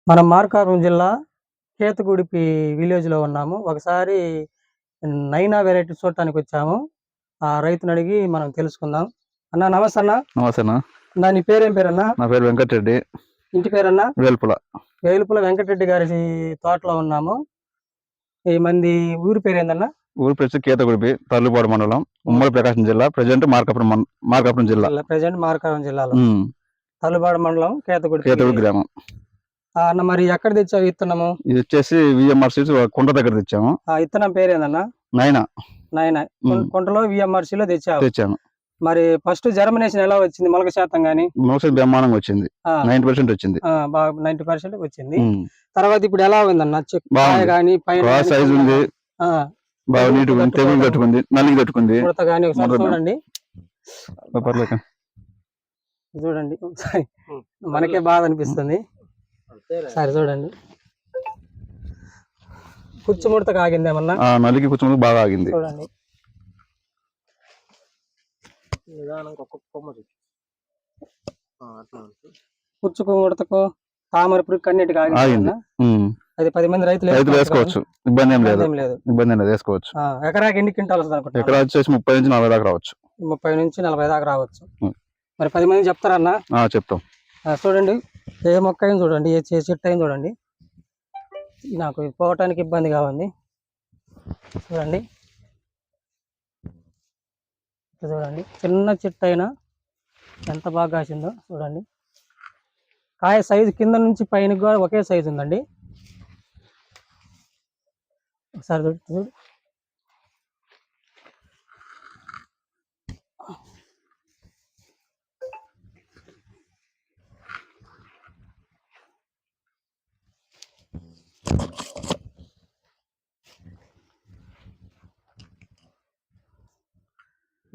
మనం మార్కాపురం జిల్లా కేతగుడిపి విలేజ్‌లో ఉన్నాము. ఒకసారి నైనా వెరైటీ చూడటానికి వచ్చాము. ఆ రైతుని అడిగి మనం తెలుసుకుందాం. అన్నా నమస్తే అన్న. నమస్తే అన్న. నీ పేరేం పేరన్నా? నా పేరు వెంకటరెడ్డి. ఇంటి పేరన్నా? వేల్పుల. వేలుపుల వెంకటరెడ్డి గారి తోటలో ఉన్నాము. ఈ మంది ఊరి పేరేందన్నా? ఊరి పేరు కేతగుడిపి, తర్లుపాడు మండలం, ఉమ్మడి ప్రకాశం జిల్లా. ప్రెజెంట్ మార్కాపురం జిల్లా. ప్రెజెంట్ మార్కాపురం జిల్లాలో తర్లుపాడు మండలం కేతగుడి గ్రామం. అన్న మరి ఎక్కడ తెచ్చావు విత్తనము? ఇది వచ్చేసి విఎంఆర్ సీడ్స్ కుంట దగ్గర తెచ్చాము. ఆ విత్తనం పేరేందన్నా? నైనా. కుంటలో విఎంఆర్సీలో తెచ్చాను. మరి ఫస్ట్ జర్మినేషన్ ఎలా వచ్చింది? మొలక శాతం గానీ? మొలక బ్రహ్మాండంగా వచ్చింది. 90% వచ్చింది. 90% వచ్చింది. తర్వాత ఇప్పుడు ఎలా ఉందన్న? కానీ సైజ్ ఉంది, బాగా నీట్ ఉంది, తెగులు తట్టుకుంది, నల్లి తట్టుకుంది. చూడండి చూడండి మనకే బాధ అనిపిస్తుంది. సరే చూడండి, కుచ్చుముడతకు ఆగింది ఏమన్నా? నల్లికి కుచ్చుముడతకు బాగా ఆగింది. చూడండి కుచ్చుకు ముడతకు తామర పురుగు కన్నిటికి ఆగింది. అది 10 మంది రైతులు వేసుకోవచ్చు, ఇబ్బంది ఏం లేదు. వేసుకోవచ్చు. ఎకరాకి ఎన్ని క్వింటాలు వస్తుంది? ఎకరా వచ్చేసి 30 నుంచి 40 దాకా రావచ్చు. 30 నుంచి 40 దాకా రావచ్చు. మరి 10 మంది చెప్తారన్నా? చెప్తాం. చూడండి, ఏ మొక్క అయినా చూడండి, ఏ చెట్టు అయినా చూడండి. నాకు పోవటానికి ఇబ్బందిగా ఉంది. చూడండి చూడండి, చిన్న చెట్టు అయినా ఎంత బాగా కాసిందో చూడండి. కాయ సైజు కింద నుంచి పైన కూడా ఒకే సైజు ఉందండి. ఒకసారి చూడు.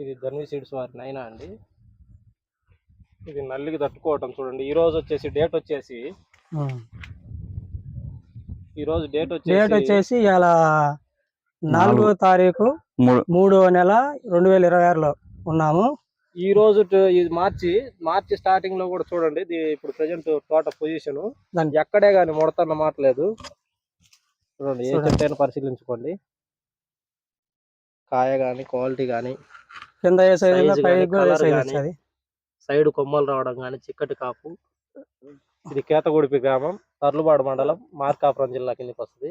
ఇది ధన్వి సీడ్స్ వారి నైనా అండి. ఇది నల్లికి తట్టుకోవటం చూడండి. ఈ రోజు వచ్చేసి డేట్ వచ్చేసి ఇలా 4వ తారీఖు 3వ నెల 2026లో ఉన్నాము. ఈ రోజు మార్చి స్టార్టింగ్ లో కూడా చూడండి. ఇప్పుడు ప్రెజెంట్ తోట పొజిషన్ ఎక్కడే గాని ముడతన్న మాట లేదు. చూడండి, ఏ చెట్టైనా పరిశీలించుకోండి. కాయ గాని, క్వాలిటీ గాని, కింద సైడ్ కొమ్మలు రావడం గాని, చిక్కటి కాపు. ఇది కేతగుడిపి గ్రామం, తర్లుపాడు మండలం, మార్కాపురం జిల్లా కిందకి వస్తుంది.